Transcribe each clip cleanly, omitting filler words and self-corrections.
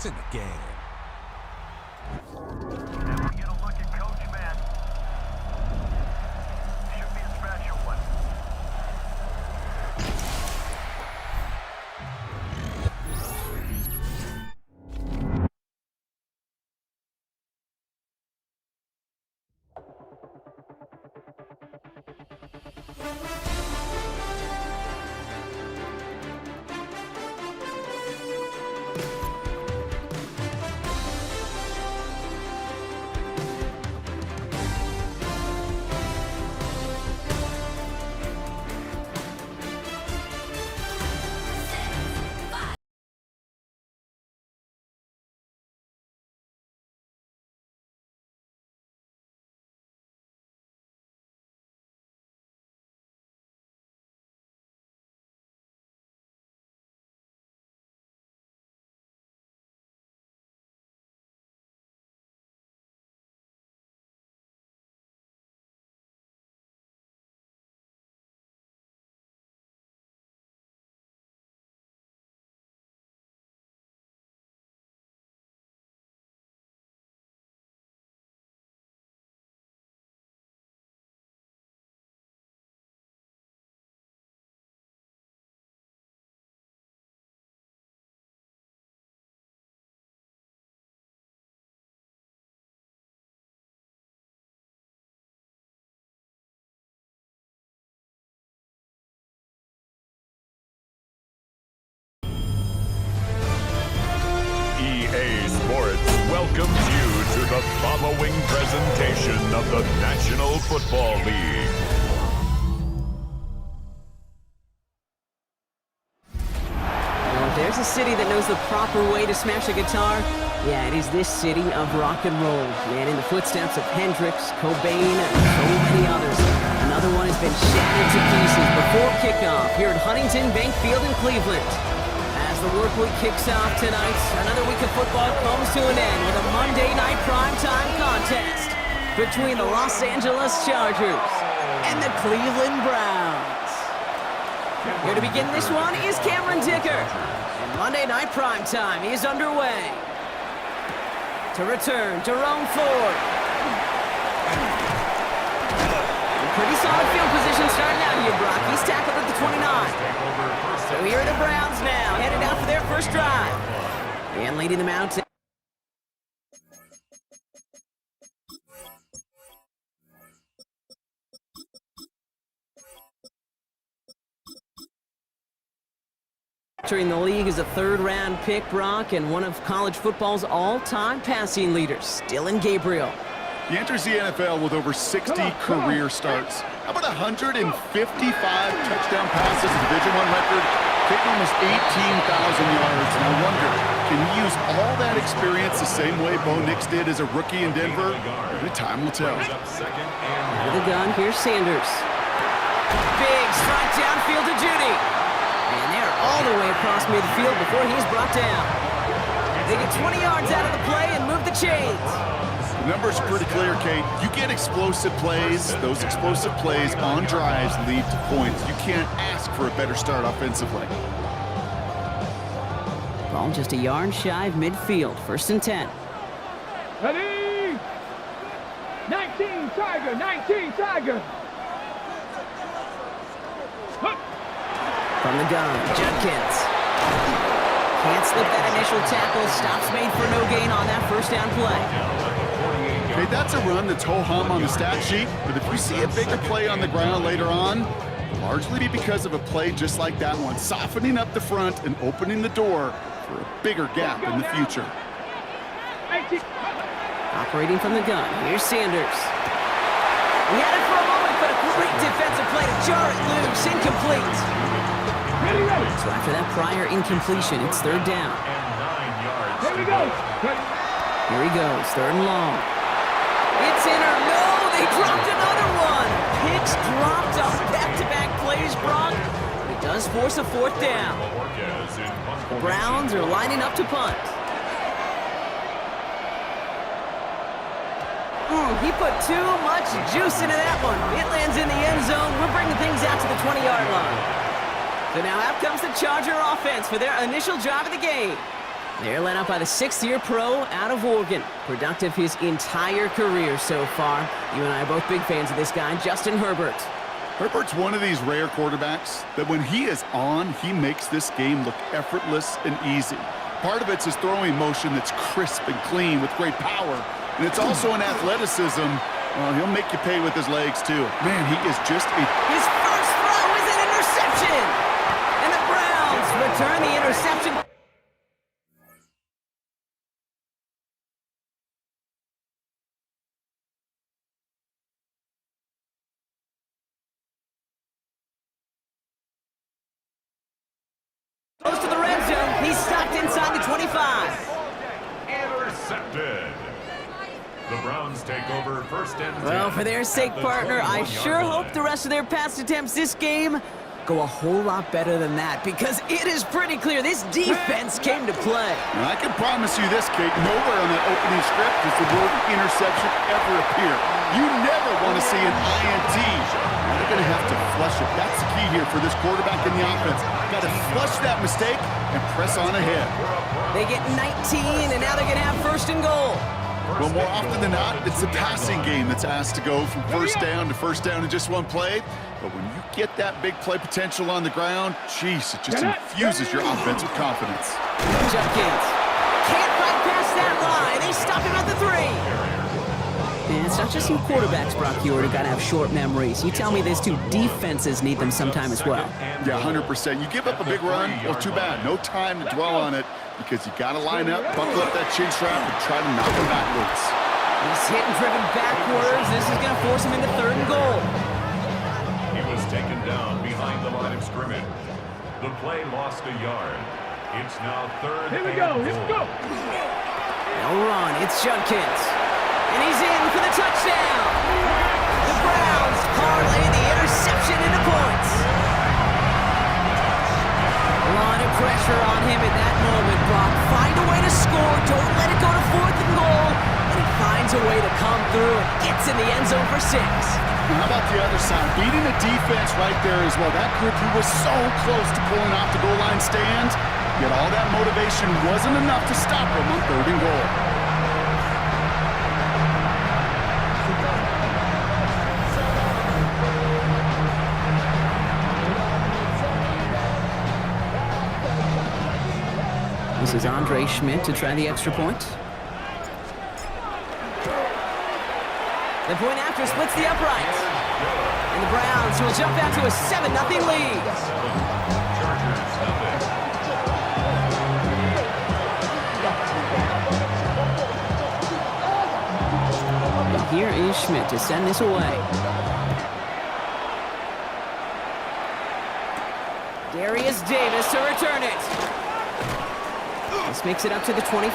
It's in the game. And we get a look at Coach Madden. Should be a special one. EA Sports welcomes you to the following presentation of the National Football League. Well, if there's a city that knows the proper way to smash a guitar, yeah, it is this city of rock and roll. Man, in the footsteps of Hendrix, Cobain, and so many others. Another one has been shattered to pieces before kickoff here at Huntington Bank Field in Cleveland. As the work week kicks off tonight, another week of football comes to an end with a Monday night primetime contest between the Los Angeles Chargers and the Cleveland Browns. Here to begin this one is Cameron Dicker, and Monday night primetime is underway. To return, Jerome Ford. Pretty solid field position starting out here, Brock. He's tackled at the 29. So here are the Browns now, headed out for their first drive. And leading them out. Entering the league as a third-round pick, Brock, and one of college football's all-time passing leaders, Dylan Gabriel. He enters the NFL with over 60 career starts. How about 155 touchdown passes, a Division I record, kicking almost 18,000 yards. And I wonder, can he use all that experience the same way Bo Nix did as a rookie in Denver? Only time will tell. With the gun, here's Sanders. Big strike downfield to Judy. And they're all the way across midfield before he's brought down. They get 20 yards out of the play and move the chains. The numbers are pretty clear, Kate. You get explosive plays. Those explosive plays on drives lead to points. You can't ask for a better start offensively. Ball just a yard shy of midfield. 1st and 10. Ready? 19 Tiger, 19 Tiger. From the gun, Judkins. Can't slip that initial tackle. Stops made for no gain on that first down play. Okay, that's a run that's ho-hum on the stat sheet, but if you see a bigger play on the ground later on, largely because of a play just like that one, softening up the front and opening the door for a bigger gap in the future. Operating from the gun, here's Sanders. He had it for a moment, but a great defensive play to jar it loose, incomplete. So after that prior incompletion, it's 3rd down. Here we go. Here he goes, 3rd and long. It's in or no, they dropped another one. Picks dropped on back-to-back plays, Brock. It does force a 4th down. The Browns are lining up to punt. He put too much juice into that one. It lands in the end zone. We're bringing things out to the 20-yard line. So now out comes the Charger offense for their initial drive of the game. They're led up by the sixth-year pro out of Oregon. Productive his entire career so far. You and I are both big fans of this guy, Justin Herbert. Herbert's one of these rare quarterbacks that when he is on, he makes this game look effortless and easy. Part of it's his throwing motion that's crisp and clean with great power. And it's also an athleticism. Well, he'll make you pay with his legs, too. Man, he is just a... His first throw is an interception! And the Browns return the interception. Close to the red zone. He's stopped inside the 25. Intercepted. The Browns take over first and 10. Well, for their sake, partner, I sure hope the rest of their pass attempts this game go a whole lot better than that, because it is pretty clear this defense came to play. And I can promise you this, Kate, nowhere on that opening script does the word interception ever appear. You never want to see an INT. You're going to have to flush it. That's the key here for this quarterback in the offense. Got to flush that mistake and press on ahead. They get 19, and now they're going to have first and goal. Well, more often than not, it's the passing game that's asked to go from first down in just one play. But when you get that big play potential on the ground, jeez, it just infuses your offense with confidence. Judkins can't bypass that line. They stop him at the 3. And it's not just you quarterbacks, Brock Huard, who got to have short memories. You tell me these two defenses need them sometime as well. Yeah, 100%. You give up a big run, well, too bad. No time to dwell on it, because you got to line up, buckle up that chin strap, and try to knock him backwards. He's hit and driven backwards. This is going to force him into third and goal. He was taken down behind the line of scrimmage. The play lost a yard. It's now third Here we and go, here we go. No run. It's Judkins. And he's in for the touchdown. The Browns parlay the interception into points. A lot of pressure on him at that moment, Brock. Find a way to score. Don't let it go to fourth and goal. And he finds a way to come through and gets in the end zone for 6. Now, how about the other side? Beating the defense right there as well. That group who was so close to pulling off the goal line stand, yet all that motivation wasn't enough to stop him on third and goal. This is Andre Schmidt to try the extra point. The point after splits the uprights. And the Browns will jump out to a 7-0 lead. And here is Schmidt to send this away. Darius Davis to return it. This makes it up to the 25.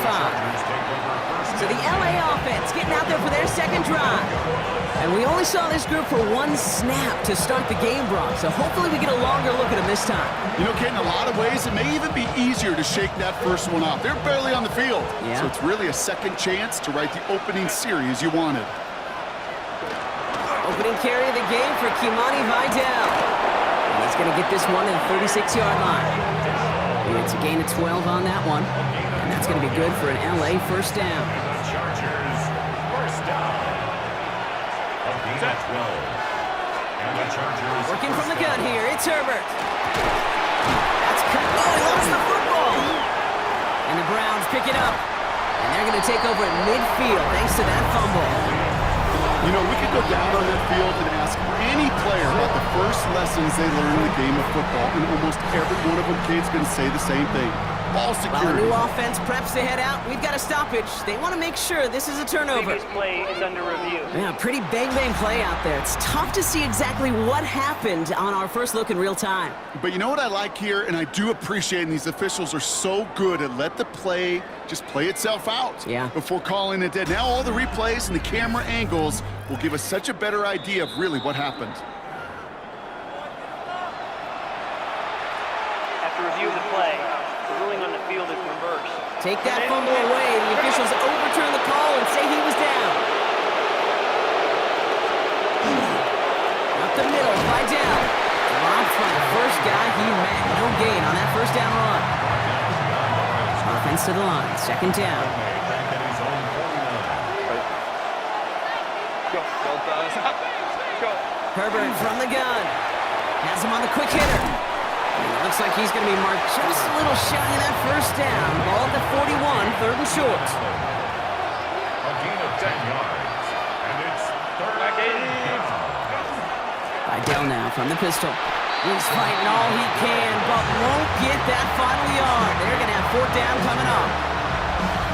So the LA offense getting out there for their second drive. And we only saw this group for one snap to start the game, Brock. So hopefully we get a longer look at them this time. You know, Kate, in a lot of ways, it may even be easier to shake that first one off. They're barely on the field. Yeah. So it's really a second chance to write the opening series you wanted. Opening carry of the game for Kimani Vidal. And he's going to get this one to the 36-yard line. It's a gain of 12 on that one. And that's going to be good for an LA first down. Chargers first down. A gain of 12. And the Chargers Working from the gun here, it's Herbert. That's cut. Oh, he lost the football. And the Browns pick it up. And they're going to take over at midfield thanks to that fumble. You know, we could go down on that field and ask any player about the first lessons they learned in the game of football, and almost every one of them kids going to say the same thing. Ball While the security. new offense preps to head out, we've got a stoppage. They want to make sure this is a turnover. Previous play is under review. Yeah, pretty bang-bang play out there. It's tough to see exactly what happened on our first look in real time. But you know what I like here, and I do appreciate, and these officials are so good at let the play just play itself out before calling it dead. Now all the replays and the camera angles will give us such a better idea of really what happened. After reviewing the play, the ruling on the field is reversed. Take that fumble away. The officials overturn the call and say he was down. Up the middle, Vidal. Robbed from the first guy he met. No gain on that first down run. Defense to the line. Second down. Back at his own 49. Go. Herbert from the gun. Has him on the quick hitter. And it looks like he's going to be marked just a little shy of that first down. Ball at the 41, third and short. A gain of 10 yards. And it's third and down. Idell now from the pistol. He's fighting all he can, but won't get that final yard. They're going to have fourth down coming up.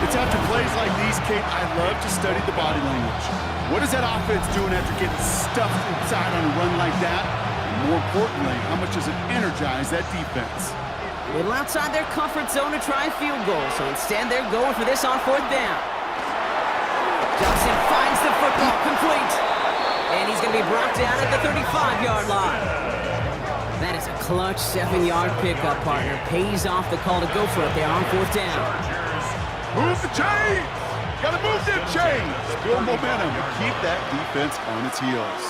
It's after plays like these, Kate, I love to study the body language. What is that offense doing after getting stuffed inside on a run like that? And more importantly, how much does it energize that defense? A little outside their comfort zone to try a field goal, so instead they're going for this on fourth down. Johnson finds the football complete. And he's going to be brought down at the 35-yard line. That is a clutch 7-yard pickup, partner. Pays off the call to go for it there on fourth down. Move the chains! Gotta move them chains! Build momentum and keep that defense on its heels.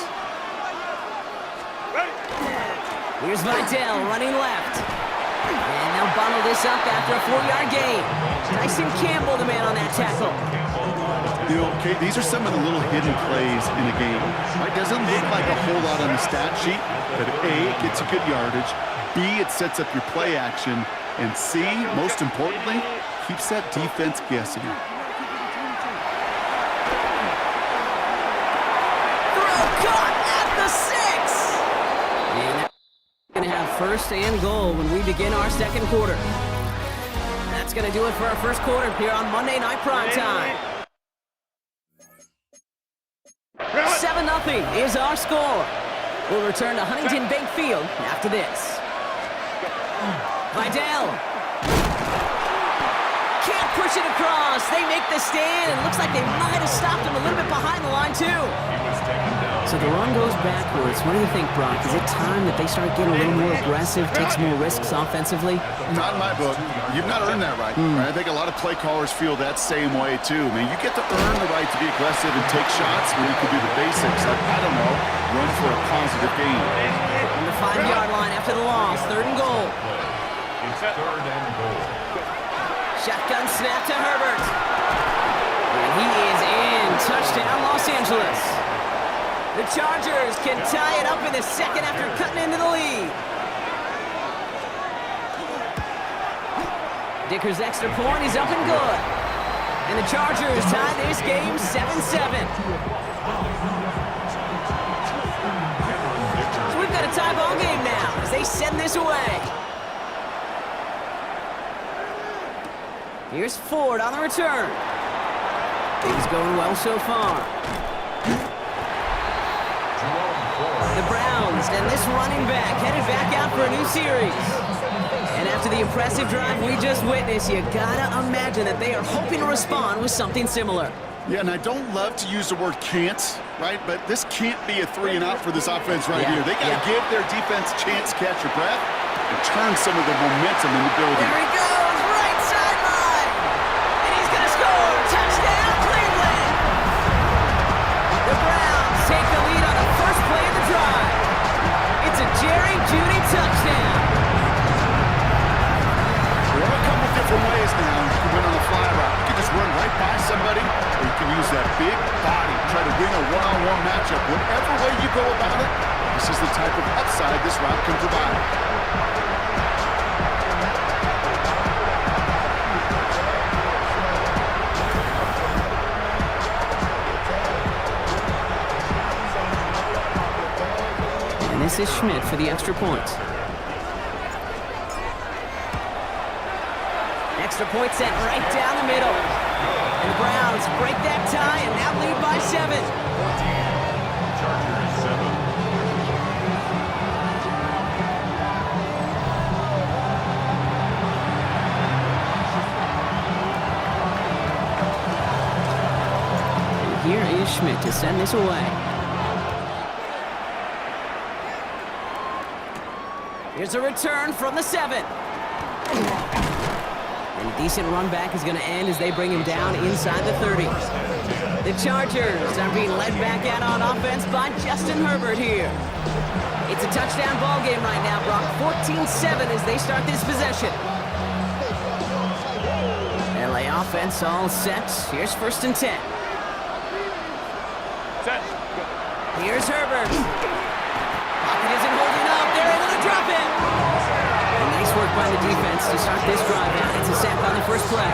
Here's Vidal running left. And they'll bundle this up after a 4-yard gain. Tyson Campbell, the man on that tackle. You know, Kate, these are some of the little hidden plays in a game. It doesn't look like a whole lot on the stat sheet, but A, it gets you good yardage, B, it sets up your play action, and C, most importantly, keeps that defense guessing. Throw caught at the 6! And that's going to have first and goal when we begin our second quarter. That's going to do it for our first quarter here on Monday Night Primetime. 7-0 is our score. We'll return to Huntington Bank Field after this. Vidal. Can't push it across. They make the stand, and looks like they might have stopped him a little bit behind the line, too. So the run goes backwards. What do you think, Brock? Is it time that they start getting a little more aggressive, take some more risks offensively? Not in my book. You've not earned that right. Right? I think a lot of play callers feel that same way, too. I mean, you get to earn the right to be aggressive and take shots when you can do the basics. Like, I don't know, run for a positive gain. On the 5-yard line after the loss, third and goal. It's third and goal. Shotgun snap to Herbert. And he is in. Touchdown, Los Angeles. The Chargers can tie it up in the second after cutting into the lead. Dicker's extra point is up and good. And the Chargers tie this game 7-7. So we've got a tie ball game now as they send this away. Here's Ford on the return. Things going well so far. The Browns and this running back headed back out for a new series. And after the impressive drive we just witnessed, you gotta imagine that they are hoping to respond with something similar. Yeah, and I don't love to use the word can't, right? But this can't be a 3-and-out for this offense right here. They gotta give their defense a chance to catch your breath and turn some of the momentum in the building. There he goes, right sideline! And he's gonna score! Touchdown, Cleveland! The Browns take the lead on the first play of the drive. It's a Jerry Jeudy touchdown. There are a couple different ways now you can win on a fly route. You can just run right by somebody, or you can use that big body, try to win a one-on-one matchup. Whatever way you go about it, this is the type of upside this route can provide. And this is Schmidt for the extra point. Extra point set right down the middle. And the Browns break that tie and now lead by 7. Chargers 7. And here is Schmidt to send this away. Here's a return from the 7. And a decent run back is going to end as they bring him down inside the 30. The Chargers are being led back out on offense by Justin Herbert here. It's a touchdown ball game right now, Brock. 14-7 as they start this possession. Play offense all set. Here's 1st and 10. Set. Here's Herbert. Pocket isn't holding up. They're able to drop it. And nice work by the defense to start this drive out. It's a sack on the first play.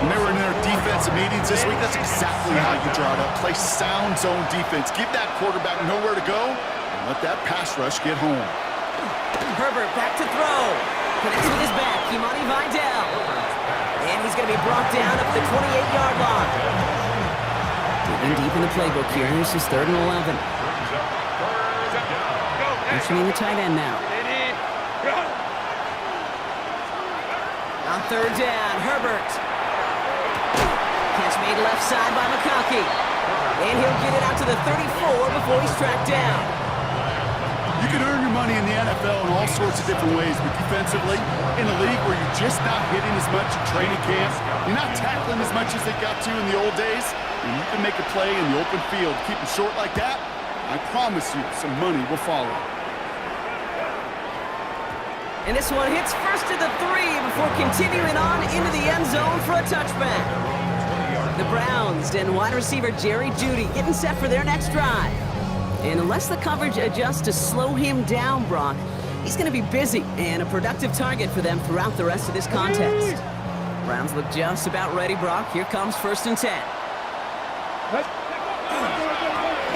When they were in their defensive meetings this week, that's exactly how you draw it up. Play sound zone defense. Give that quarterback nowhere to go, and let that pass rush get home. Herbert back to throw. Connects with his back. Kimani Vidal. And he's going to be brought down up the 28-yard line. Digging deep in the playbook here. This is 3rd and 11. Mentioning the tight end now. On 3rd down, Herbert. Catch made left side by McConkey. And he'll get it out to the 34 before he's tracked down. You can earn your money in the NFL in all sorts of different ways, but defensively, in a league where you're just not hitting as much at training camp, you're not tackling as much as they got to in the old days, and you can make a play in the open field. Keep it short like that, I promise you some money will follow. And this one hits first to the 3 before continuing on into the end zone for a touchback. The Browns and wide receiver Jerry Jeudy getting set for their next drive. And unless the coverage adjusts to slow him down, Brock, he's going to be busy and a productive target for them throughout the rest of this contest. Browns look just about ready, Brock. Here comes 1st and 10.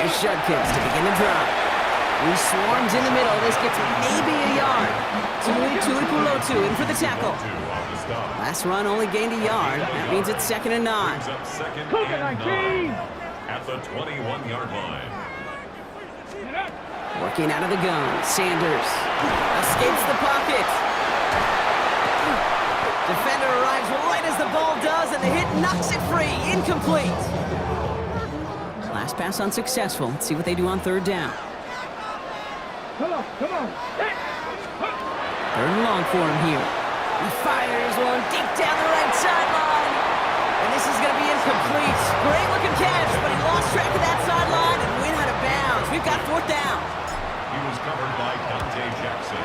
Here's Judkins to begin the drive. He swarms in the middle. This gets maybe a yard. Tuipulotu in for the tackle. Last run only gained a yard. That means it's 2nd and 9. At the 21-yard line. Working out of the gun. Sanders escapes the pocket. Defender arrives right as the ball does, and the hit knocks it free. Incomplete. Last pass unsuccessful. Let's see what they do on 3rd down. Come on. 3rd and long for him here. He fires one deep down the right sideline. And this is going to be incomplete. Great looking catch, but he lost track of that sideline and went out of bounds. We've got 4th down. He was covered by Dante Jackson.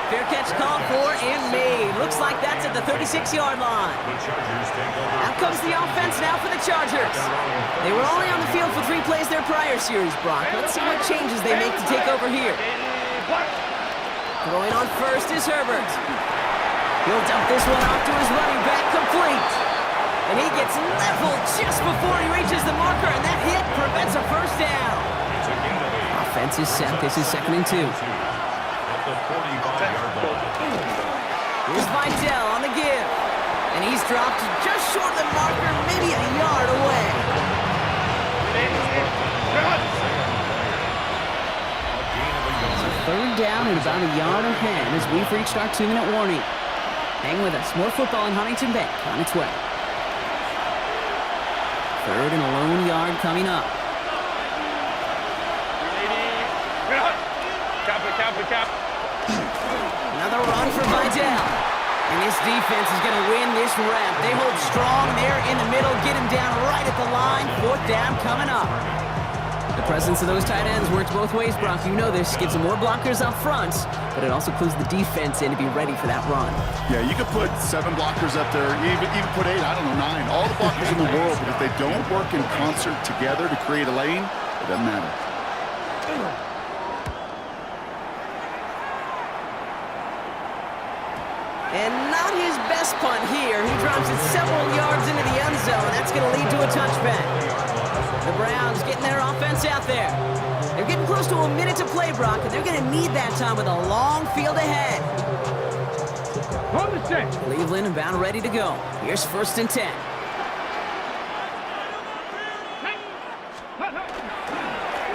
Fair catch called for and made. Looks like that's at the 36-yard line. The Chargers take over. Out comes the offense now for the Chargers. They were only on the field for 3 plays their prior series, Brock. Let's see what changes they make to take over here. Throwing on first is Herbert. He'll dump this one off to his running back, complete. And he gets leveled just before he reaches the marker, and that hit prevents a 1st down. Offense is set. This is 2nd and 2. At the 45-yard line. Here's Vidal on the give. And he's dropped just short of the marker, maybe a yard away. 3rd down and about a yard ahead as we've reached our 2-minute warning. Hang with us. More football in Huntington Bank on its way. 3rd and a lone yard coming up. Cap. Another run for Vidal. And this defense is going to win this rep. They hold strong there in the middle, get him down right at the line. 4th down coming up. The presence of those tight ends works both ways, Brock. You know this. Gives them more blockers up front, but it also clues the defense in to be ready for that run. Yeah, you could put 7 blockers up there, even put 8, I don't know, 9. All the blockers in the world, but if they don't work in concert together to create a lane, it doesn't matter. And not his best punt here. He drops it several yards into the end zone. That's going to lead to a touchback. The Browns getting their offense out there. They're getting close to a minute to play, Brock, and they're going to need that time with a long field ahead. Cleveland about ready to go. Here's 1st and 10.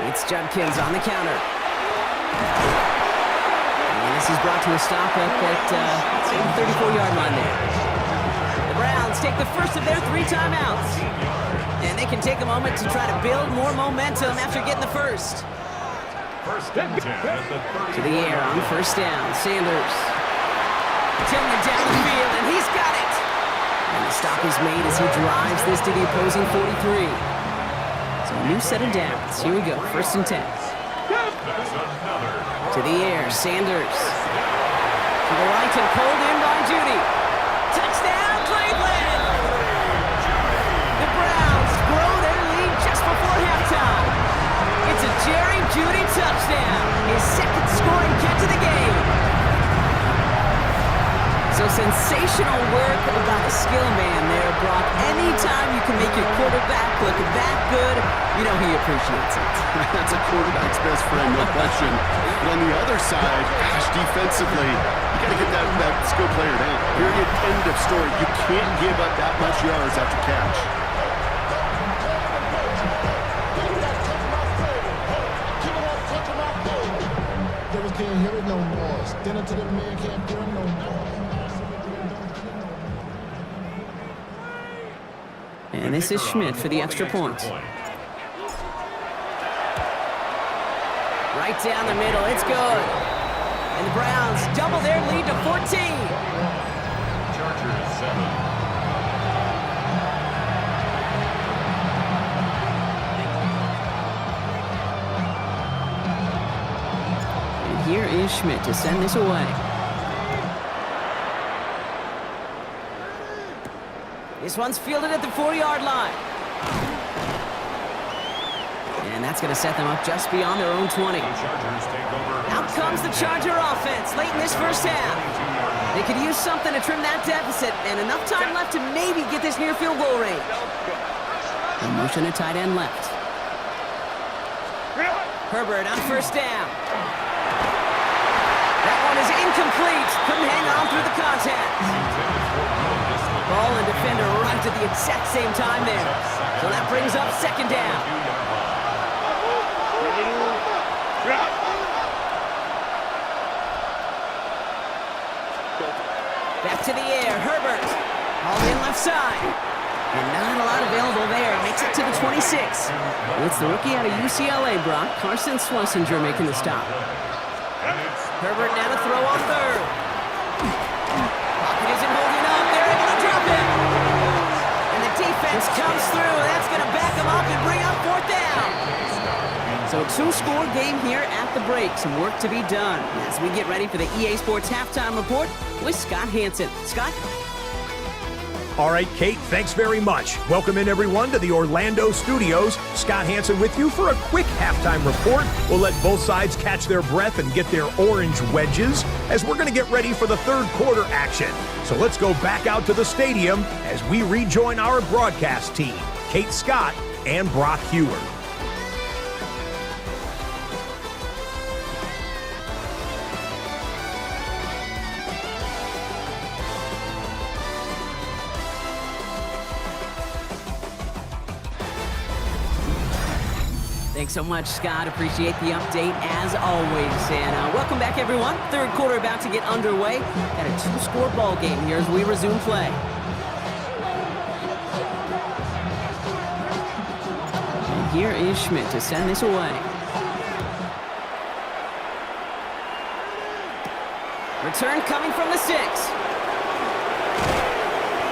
It's Judkins on the counter. And this is brought to a stop up at the 34-yard line there. The Browns take the first of their 3 timeouts. And they can take a moment to try to build more momentum after getting the first. 1st and 10 at the 30. To the air on 1st down. Sanders. Tillman down the field, and he's got it. And the stop is made as he drives this to the opposing 43. So a new set of downs. Here we go. 1st and 10. To the air. Sanders. To the right and pulled in by Judy. Touchdown, Cleveland! The Browns grow their lead just before halftime. It's a Jerry Judy touchdown, his second scoring catch of the game. So sensational work by the skill man there, Brock. Anytime you can make your quarterback look that good, you know he appreciates it. That's a quarterback's best friend, no question. But on the other side, gosh, defensively, you got to get that skill player down. Period, end of story. You can't give up that much yards after catch. Can't hear it no more. Stand up to the man, can't hear him no more. And this is Schmidt for the extra point. Right down the middle, it's good. And the Browns double their lead to 14. Chargers 7. Here is Schmidt to send this away. This one's fielded at the 4-yard line. And that's going to set them up just beyond their own 20. Out comes the Charger offense late in this first half. They could use something to trim that deficit, and enough time left to maybe get this near field goal range. A motion to tight end left. Herbert on first down. That one is incomplete. Couldn't hang on through the contact. Ball and defender right at the exact same time there. So that brings up second down. Back to the air. Herbert. All in left side. And not a lot available there. Makes it to the 26. It's the rookie out of UCLA, Brock. Carson Schlesinger making the stop. Herbert now to throw on third. Pocket isn't holding up. They're able to drop it. And the defense comes through. That's going to back them up and bring up fourth down. So a two-score game here at the break. Some work to be done as we get ready for the EA Sports Halftime Report with Scott Hansen. Scott? All right, Kate, thanks very much. Welcome in, everyone, to the Orlando studios. Scott Hansen with you for a quick halftime report. We'll let both sides catch their breath and get their orange wedges as we're going to get ready for the third quarter action. So let's go back out to the stadium as we rejoin our broadcast team, Kate Scott and Brock Hewer. Thanks so much, Scott. Appreciate the update as always. And welcome back, everyone. Third quarter about to get underway. Got a two-score ball game here as we resume play. And here is Schmidt to send this away. Return coming from the 6.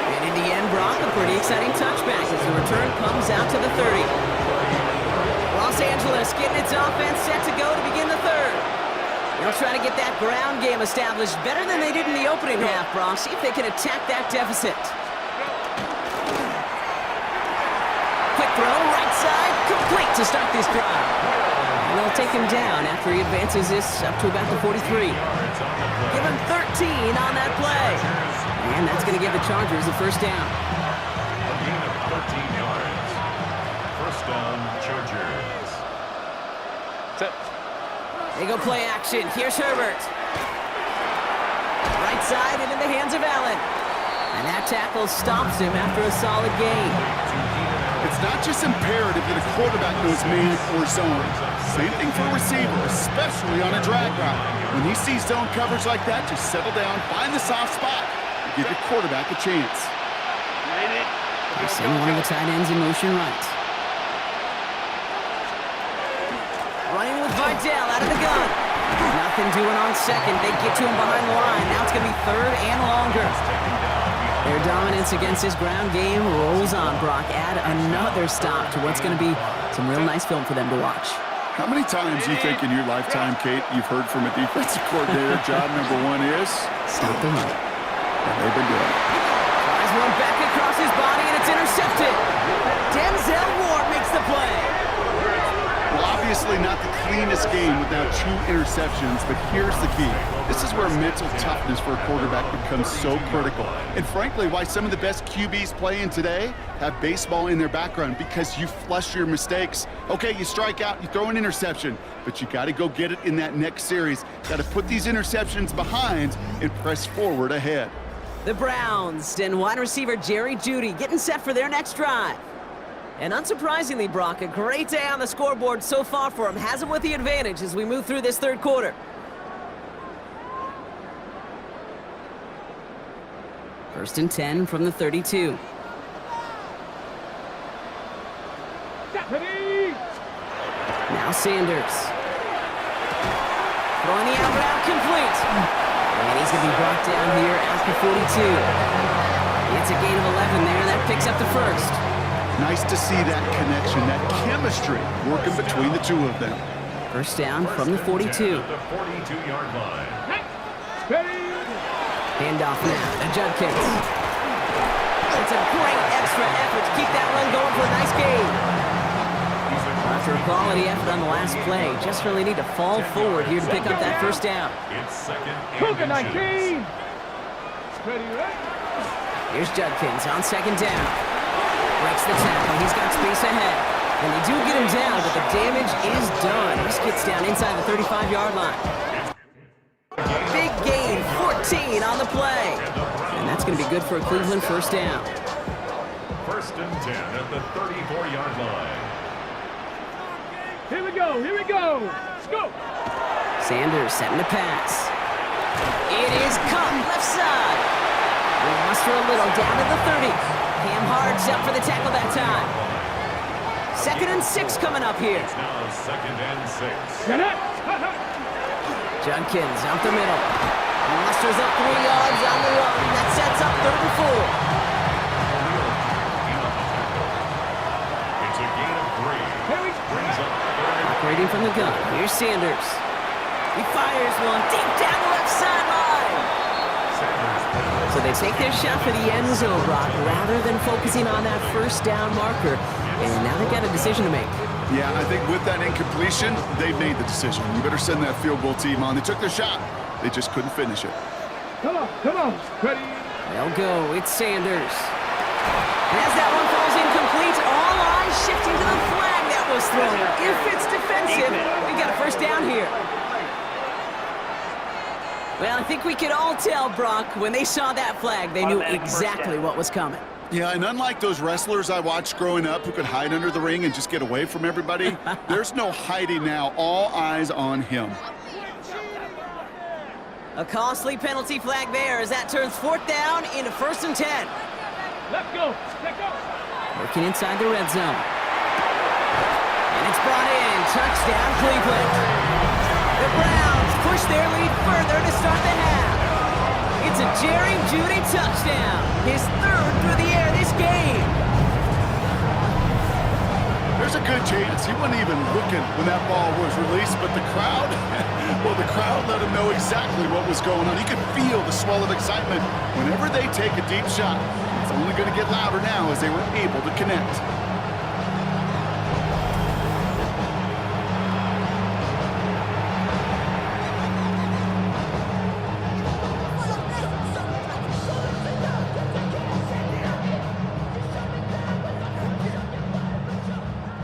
And in the end, Brock, a pretty exciting touchback as the return comes out to the 30. Los Angeles getting its offense set to go to begin the third. They'll try to get that ground game established better than they did in the opening half, Brock. See if they can attack that deficit. Quick throw, right side, complete to start this drive. And they'll take him down after he advances this up to about the 43. Give him 13 on that play. And that's going to give the Chargers the first down. A gain of 13 yards. First down, Chargers. They go play action. Here's Herbert. Right side and in the hands of Allen. And that tackle stops him after a solid gain. It's not just imperative that a quarterback knows man or zone. Same thing for a receiver, especially on a drag route. When he sees zone coverage like that, just settle down, find the soft spot, and give your quarterback a chance. They send one of the tight ends in motion right. Running with Vidal out of the gun. Nothing doing on second. They get to him behind the line. Now it's going to be third and longer. Their dominance against this ground game rolls on, Brock. Add another stop to what's going to be some real nice film for them to watch. How many times do you think in your lifetime, Kate, you've heard from a defensive coordinator, job number one is? Stop the run. And they've been doing it. Tries one back across his body, and it's intercepted. Denzel Ward makes the play. Well, obviously not the cleanest game with now 2 interceptions, but here's the key. This is where mental toughness for a quarterback becomes so critical. And frankly, why some of the best QBs playing today have baseball in their background, because you flush your mistakes. Okay, you strike out, you throw an interception, but you got to go get it in that next series. Got to put these interceptions behind and press forward ahead. The Browns and wide receiver Jerry Jeudy getting set for their next drive. And unsurprisingly, Brock, a great day on the scoreboard so far for him. Has him with the advantage as we move through this third quarter. First and 10 from the 32. Now Sanders. Throwing the out route complete. And he's going to be brought down here at the 42. It's a gain of 11 there. That picks up the first. Nice to see that connection, that chemistry working between the two of them. First down from the 42. The 42-yard line. Handoff now to Judkins. It's a great extra effort to keep that run going for a nice gain. After a quality effort on the last play, just really need to fall forward here to pick up that first down. It's second and 19. Here's Judkins on second down. Breaks the tackle. He's got space ahead. And they do get him down, but the damage is done. This gets down inside the 35-yard line. Big gain, 14 on the play. And that's going to be good for a Cleveland first down. First and 10 at the 34-yard line. Here we go. Let's go. Sanders setting the pass. It is caught left side. We lost her a little down to the 30. Cam Hard's up for the tackle that time. Second and 6 coming up here. It's now second and 6. Get it. Judkins up the middle. Musters up 3 yards on the run. That sets up third and 4. It's a gain of 3. Brings up Operating from the gun. Here's Sanders. He fires one deep down the left sideline. So they take their shot for the end zone, Brock, rather than focusing on that first down marker. And now they've got a decision to make. Yeah, I think with that incompletion, they've made the decision. You better send that field goal team on. They took their shot. They just couldn't finish it. Come on. Ready. They'll go. It's Sanders. And as that one falls incomplete, all eyes shifting to the flag that was thrown. If it's defensive, we got a first down here. Well, I think we could all tell, Brock, when they saw that flag, they knew exactly what was coming. Yeah, and unlike those wrestlers I watched growing up who could hide under the ring and just get away from everybody, there's no hiding now. All eyes on him. A costly penalty flag there as that turns fourth down into first and 10. Let's go. Working inside the red zone. And it's brought in. Touchdown, Cleveland. The Browns push their lead further to start the half. It's a Jerry Jeudy touchdown. His third through the air this game. There's a good chance he wasn't even looking when that ball was released, but the crowd, well, the crowd let him know exactly what was going on. He could feel the swell of excitement. Whenever they take a deep shot, it's only going to get louder now as they were able to connect.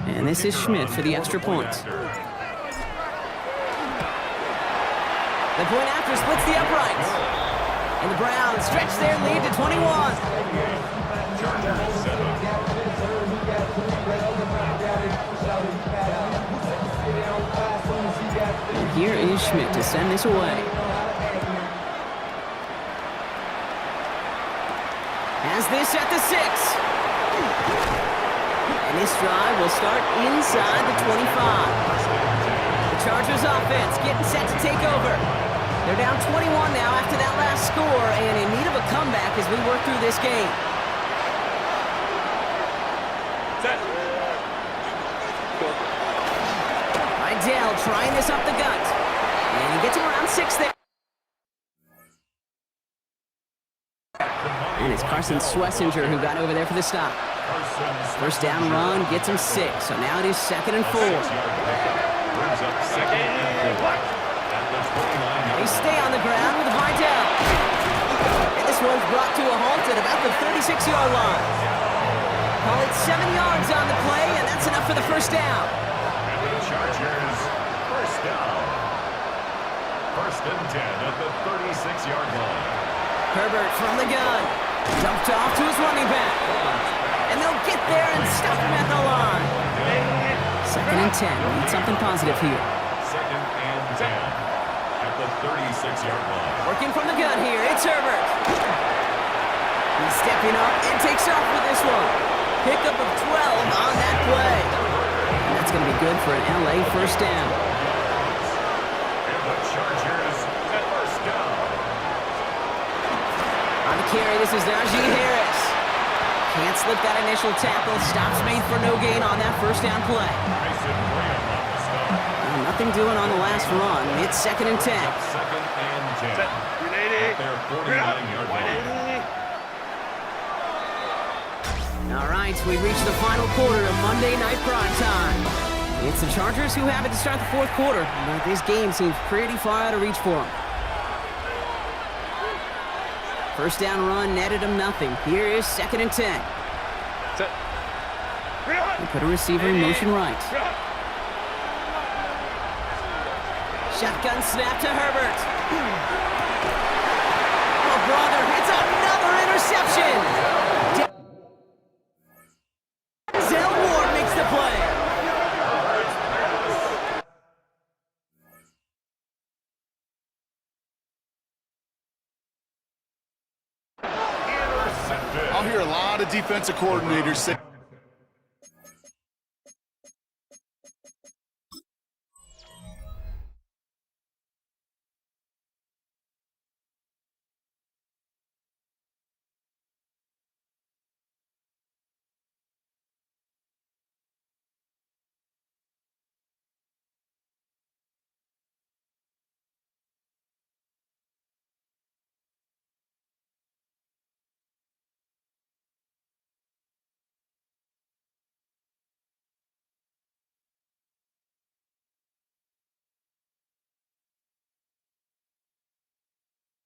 And this is Schmidt for the extra point. The point after splits the uprights. And the Browns stretch their lead to 21. And here is Schmidt to send this away. Has this at the 6. And this drive will start inside the 25. The Chargers offense getting set to take over. They're down 21 now after that last score and in need of a comeback as we work through this game. Idell trying this up the gut. And he gets him around 6 there. Carson Swessinger who got over there for the stop. First down run gets him 6. So now it is 2nd and 4. They stay on the ground with Vidal. And this one's brought to a halt at about the 36-yard line. Call it 7 yards on the play, and that's enough for the first down. And the Chargers, first down. 1st and 10 at the 36-yard line. Herbert from the gun. Dumped off to his running back. And they'll get there and stop him at the line. 2nd and 10. We need something positive here. 2nd and 10 at the 36-yard line. Working from the gun here. It's Herbert. He's stepping up and takes off with this one. Pickup of 12 on that play. And that's going to be good for an LA first down. And the Chargers at first down. On the carry, this is Najee Harris. Can't slip that initial tackle. Stops made for no gain on that first down play. Nothing doing on the last run. It's 2nd and 10. 2nd and 10 at their 49-yard line. All right, we reached the final quarter of Monday Night Prime Time. It's the Chargers who have it to start the 4th quarter, but this game seems pretty far out of reach for them. First down run netted him nothing. Here is 2nd and 10. They put a receiver in motion right. Shotgun snap to Herbert. Oh, brother, it's another interception. Zell Ward makes the play. I'll hear a lot of defensive coordinators say,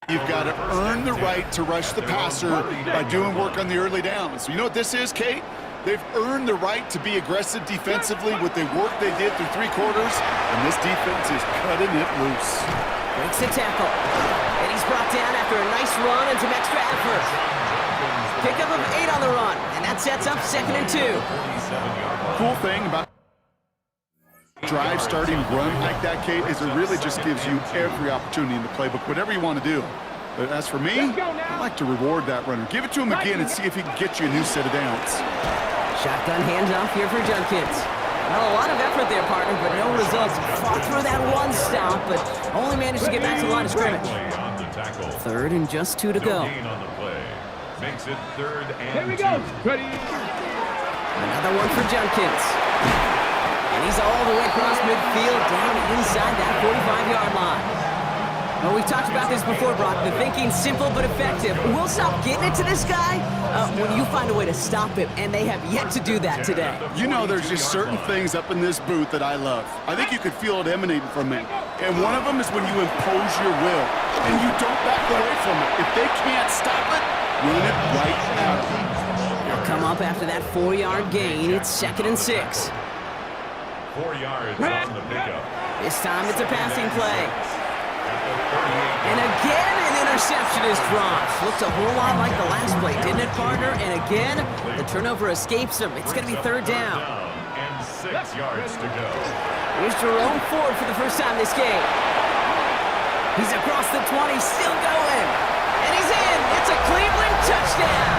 you've got to earn the right to rush the passer by doing work on the early downs. You know what this is, Kate? They've earned the right to be aggressive defensively with the work they did through 3 quarters, and this defense is cutting it loose. Breaks the tackle. And he's brought down after a nice run and some extra effort. Pickup of 8 on the run, and that sets up 2nd and 2. Cool thing about drive starting run like that, Kate, is it really just gives you every opportunity in the playbook, whatever you want to do. But as for me, I like to reward that runner. Give it to him again and see if he can get you a new set of downs. Shotgun handoff here for Judkins. Well, a lot of effort there, partner, but no results. Fought through that one stop, but only managed to get back to the line of scrimmage. 3rd and just 2 to go. Makes it 3rd and 2. Here we go. Ready. Another one for Judkins. And he's all the way across midfield, down inside that 45-yard line. Well, we've talked about this before, Brock. The thinking's simple but effective. We'll stop getting it to this guy when you find a way to stop him, and they have yet to do that today. You know, there's just certain things up in this booth that I love. I think you could feel it emanating from him. And one of them is when you impose your will, and you don't back away from it. If they can't stop it, run it right at them. They'll come up after that 4-yard gain. It's 2nd and 6. 4 yards on the pickup. This time it's a passing play. And again, an interception is dropped. Looked a whole lot like the last play, didn't it, partner? And again, the turnover escapes him. It's going to be 3rd down. And 6 yards to go. Here's Jerome Ford for the first time this game. He's across the 20, still going. And he's in. It's a Cleveland touchdown.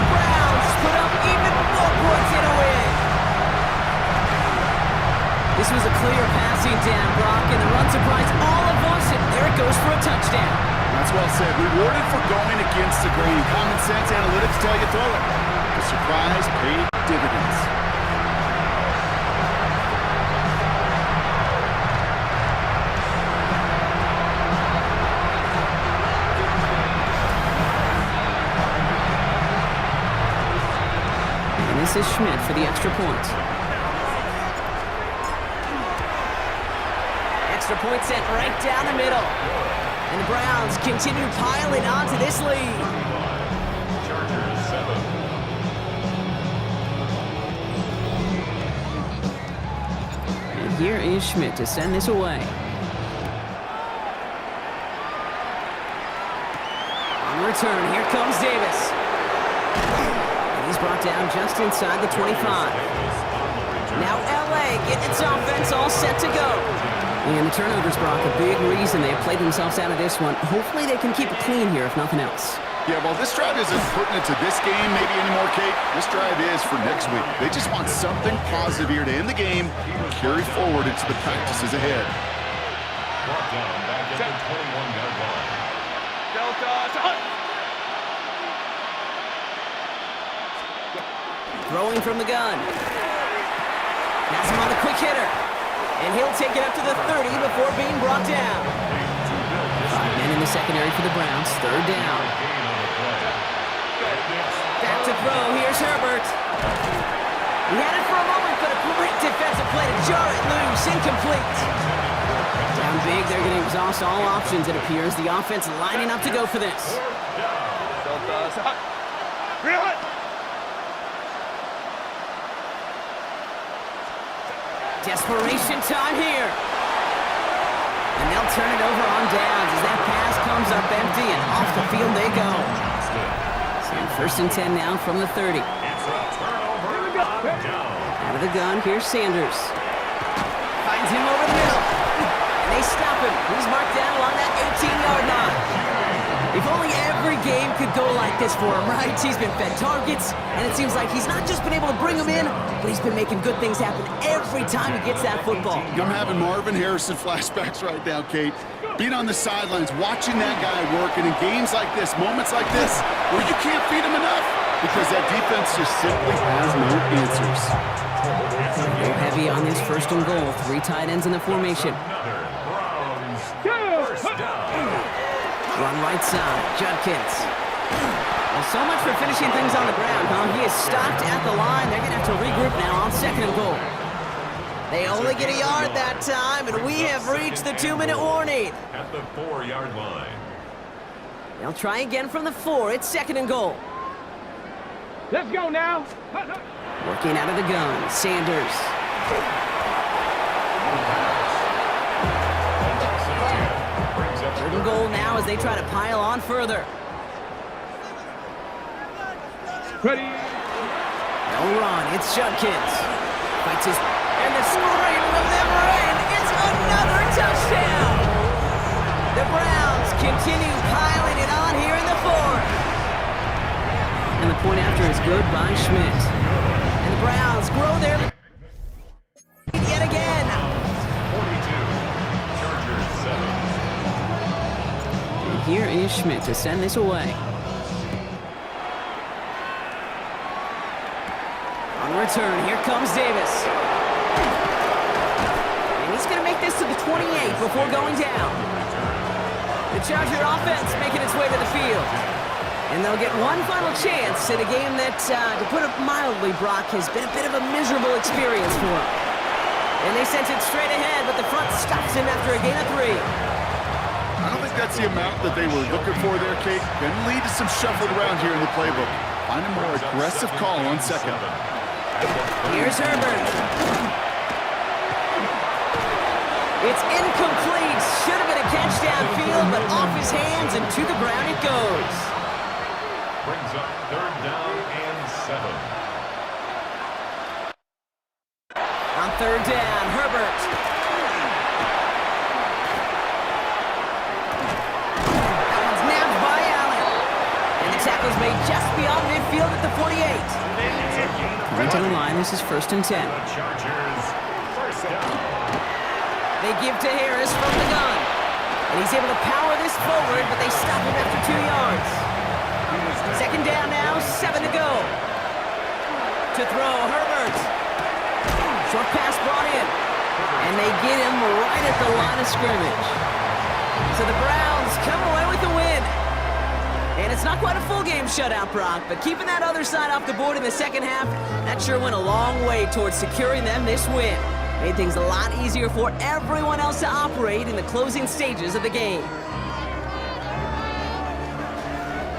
The Browns put up even more points in a win. This was a clear passing down, Brock, and the run surprised all of us, and there it goes for a touchdown. That's well said. Rewarded for going against the grain. Common sense analytics tell you throw it. The surprise paid dividends. This is Schmidt for the extra point. Extra point sent right down the middle. And the Browns continue piling onto this lead. Chargers 7. And here is Schmidt to send this away. On return, here comes Davis. And he's brought down just inside the 25. Now LA getting its offense all set to go. And the turnovers, Brock, a big reason they have played themselves out of this one. Hopefully they can keep it clean here, if nothing else. Yeah, well, this drive isn't pertinent to this game maybe anymore, Kate. This drive is for next week. They just want something positive here to end the game and carry forward into the practices ahead. Brought down back at the 21-yard line. Throwing from the gun. Has him on the quick hitter. And he'll take it up to the 30 before being brought down. 5 men in the secondary for the Browns. Third down. Back to throw. Here's Herbert. He had it for a moment, but a great defensive play to jar it loose. Incomplete. Down big. They're going to exhaust all options, it appears. The offense lining up to go for this. Desperation time here. And they'll turn it over on downs as that pass comes up empty and off the field they go. So first and 10 now from the 30. Out of the gun, here's Sanders. Finds him over the middle. And they stop him. He's marked down along that 18-yard line. If only every game could go like this for him, right? He's been fed targets, and it seems like he's not just been able to bring them in, but he's been making good things happen every time he gets that football. I'm having Marvin Harrison flashbacks right now, Kate. Being on the sidelines, watching that guy work, and in games like this, moments like this, where you can't feed him enough because that defense just simply has no answers. Go heavy on this first and goal. 3 tight ends in the formation. Run right side, Judkins. Well, so much for finishing things on the ground, huh? He is stopped at the line. They're going to have to regroup now on second and goal. They only get a yard that time, and we have reached the 2-minute warning. At the 4-yard line. They'll try again from the 4. It's second and goal. Let's go now. Working out of the gun, Sanders. Third and goal now as they try to pile on further. Ready. No run, it's Judkins. Fights his... And the scoring will never end. It's another touchdown. The Browns continue piling it on here in the 4th. And the point after is good by Schmidt. And the Browns grow their lead yet again. 42. Chargers 7. And here is Schmidt to send this away. On return, here comes Davis. And he's going to make this to the 28 before going down. The Charger offense making its way to the field. And they'll get one final chance in a game that, to put it mildly, Brock, has been a bit of a miserable experience for them. And they sent it straight ahead, but the front stops him after a gain of 3. I don't think that's the amount that they were looking for there, Kate. Can lead to some shuffled around here in the playbook. Find a more aggressive call on second. Here's Herbert. It's incomplete. Should have been a catch downfield, but off his hands and to the ground it goes. Brings up 3rd down and 7. On 3rd down, Herbert. That one's nabbed by Allen. And the tackle's made just beyond midfield at the 48. Right to the line, this is 1st and 10. Chargers, 1st down. They give to Harris from the gun. And he's able to power this forward, but they stop him after 2 yards. 2nd down now, 7 to go. To throw, Herbert. Short pass brought in. And they get him right at the line of scrimmage. So the Browns come away with the win. And a it's not quite a full game shutout, Brock, but keeping that other side off the board in the second half, that sure went a long way towards securing them this win. Made things a lot easier for everyone else to operate in the closing stages of the game.